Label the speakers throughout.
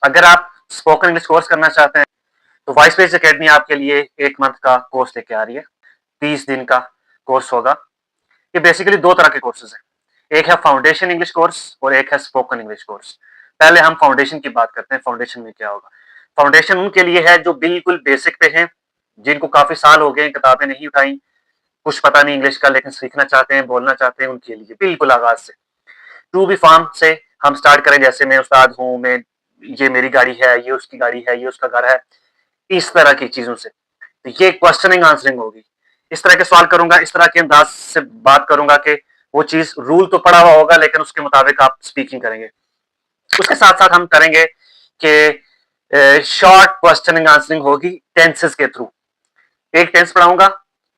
Speaker 1: अगर आप spoken English course करना चाहते हैं तो वाइस पेज अकेडमी आपके लिए 1 मंथ का कोर्स लेके आ रही है। 30 दिन का कोर्स होगा। ये बेसिकली 2 तरह के कोर्सेज हैं। एक है फाउंडेशन इंग्लिश कोर्स और एक है स्पोकन इंग्लिश कोर्स। पहले हम फाउंडेशन की बात करते हैं। फाउंडेशन में क्या होगा? फाउंडेशन उनके लिए है जो बिल्कुल बेसिक पे हैं, जिनको काफी साल हो गए किताबें नहीं उठाई, कुछ पता नहीं इंग्लिश का, लेकिन सीखना चाहते हैं, बोलना चाहते हैं, उनके लिए बिल्कुल आगाज से टू बी फार्म से हम स्टार्ट करें। जैसे मैं उस्ताद हूं, मैं ये मेरी गाड़ी है, ये उसकी गाड़ी है, ये उसका घर है, इस तरह की चीजों से। तो ये क्वेश्चनिंग आंसरिंग होगी। इस तरह के सवाल करूंगा, इस तरह के अंदाज से बात करूंगा कि वो चीज रूल तो पढ़ा हुआ होगा लेकिन उसके मुताबिक आप स्पीकिंग करेंगे। उसके साथ साथ हम करेंगे कि शॉर्ट क्वेश्चनिंग आंसरिंग होगी टेंसेस के थ्रू। एक टेंस पढ़ाऊंगा,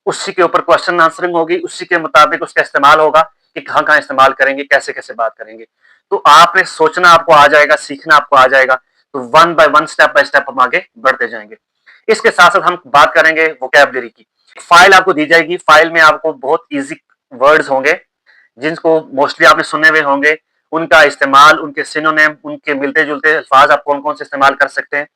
Speaker 1: उसी के ऊपर क्वेश्चन आंसरिंग होगी, उसी के मुताबिक उसका इस्तेमाल होगा कि कहां कहां इस्तेमाल करेंगे, कैसे कैसे बात करेंगे। तो आपने सोचना आपको आ जाएगा, सीखना आपको आ जाएगा। तो वन बाय स्टेप हम आगे बढ़ते जाएंगे। इसके साथ साथ हम बात करेंगे वोकैबुलरी की। फाइल आपको दी जाएगी। फाइल में आपको बहुत इजी वर्ड्स होंगे जिनको मोस्टली आपने सुने हुए होंगे। उनका इस्तेमाल, उनके सिनोनिम, उनके मिलते जुलते अल्फाज आप कौन कौन से इस्तेमाल कर सकते हैं,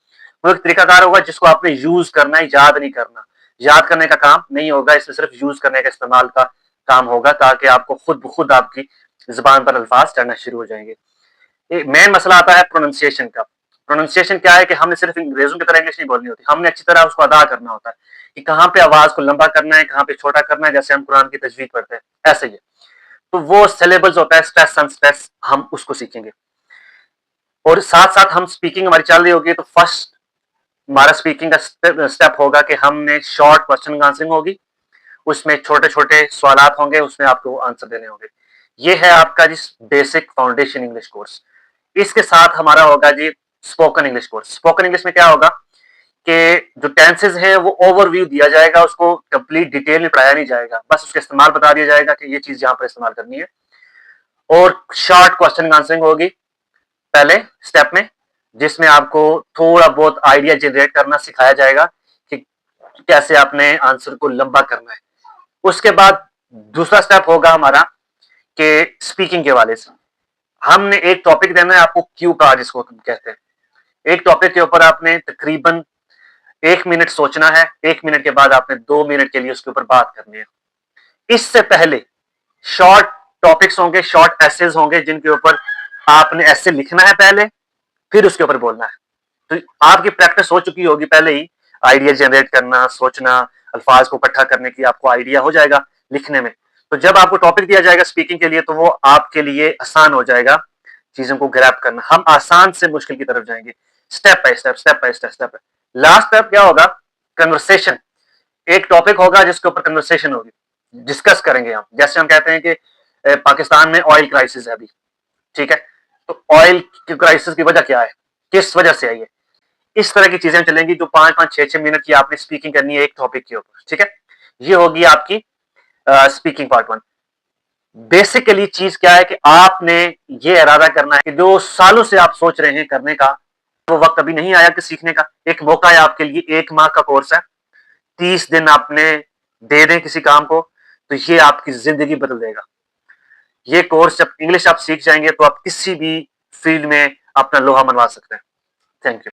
Speaker 1: वो एक तरीकाकार होगा जिसको आपने यूज करना है, याद नहीं करना। याद करने का काम नहीं होगा, इसमें सिर्फ यूज करने का इस्तेमाल का काम होगा, ताकि आपको खुद ब खुद आपकी जुबान पर अल्फाज चढ़ना शुरू हो जाएंगे। मेन मसला आता है प्रोनाउंसिएशन का। प्रोनाउंसिएशन क्या है कि हमने सिर्फ अंग्रेजों की तरह इंग्लिश नहीं बोलनी होती, हमने अच्छी तरह उसको अदा करना होता है कि कहां पे आवाज को लंबा करना है, कहां पे छोटा करना है, जैसे हम कुरान की तजवीद पढ़ते हैं ऐसे ही। तो वो सिलेबल्स होता है, स्ट्रेस एंड स्ट्रेस, हम उसको सीखेंगे। और साथ साथ हम स्पीकिंग हमारी चल रही होगी तो फर्स्ट हमारा स्पीकिंग का स्टेप होगा कि हमने शॉर्ट क्वेश्चन आंसरिंग होगी, उसमें छोटे छोटे सवाल होंगे, उसमें आपको आंसर देने होंगे। ये है आपका जी बेसिक फाउंडेशन इंग्लिश कोर्स। इसके साथ हमारा होगा जी spoken English course. Spoken English में क्या होगा कि जो टेंसेज है वो ओवरव्यू दिया जाएगा, उसको कंप्लीट डिटेल में पढ़ाया नहीं जाएगा, बस उसका इस्तेमाल बता दिया जाएगा कि ये चीज यहाँ पर इस्तेमाल करनी है। और शॉर्ट क्वेश्चन आंसरिंग होगी पहले स्टेप में, जिसमें आपको थोड़ा बहुत आइडिया जनरेट करना सिखाया जाएगा कि कैसे आपने आंसर को लंबा करना है। उसके बाद दूसरा स्टेप होगा हमारा कि स्पीकिंग के वाले से हमने एक टॉपिक देना है आपको, क्यू कार्ड जिसको कहते हैं। एक टॉपिक के ऊपर आपने तकरीबन 1 मिनट सोचना है, 1 मिनट के बाद आपने 2 मिनट के लिए उसके ऊपर बात करनी है। इससे पहले शॉर्ट टॉपिक्स होंगे, शॉर्ट एसेज होंगे, जिनके ऊपर आपने ऐसे लिखना है पहले, फिर उसके ऊपर बोलना है। तो आपकी प्रैक्टिस हो चुकी होगी पहले ही, आइडिया जनरेट करना, सोचना, अल्फाज को इकट्ठा करने की आपको आइडिया हो जाएगा लिखने में। तो जब आपको टॉपिक दिया जाएगा स्पीकिंग के लिए तो वो आपके लिए आसान हो जाएगा चीजों को ग्रैब करना। हम आसान से मुश्किल की तरफ जाएंगे, step by step, step by step, step by. Last step क्या होगा? कन्वर्सेशन। एक टॉपिक होगा जिसके ऊपर कन्वर्सेशन होगी, डिस्कस करेंगे हम। जैसे हम कहते हैं कि पाकिस्तान में ऑयल क्राइसिस है अभी, ठीक है, तो ऑयल की क्राइसिस की वजह क्या है, किस वजह से आई है, इस तरह की चीजें चलेंगी जो 5-5, 6-6 मिनट की आपने स्पीकिंग करनी है एक टॉपिक के ऊपर, ठीक है। ये होगी आपकी स्पीकिंग पार्ट 1। बेसिकली चीज क्या है कि आपने ये इरादा करना है कि जो सालों से आप सोच रहे हैं करने का, वो वक्त अभी नहीं आया कि सीखने का। एक मौका है आपके लिए, 1 माह का कोर्स है, 30 दिन आपने दे दें किसी काम को तो ये आपकी जिंदगी बदल देगा। ये कोर्स जब इंग्लिश आप सीख जाएंगे तो आप किसी भी फील्ड में अपना लोहा मनवा सकते हैं। Thank you.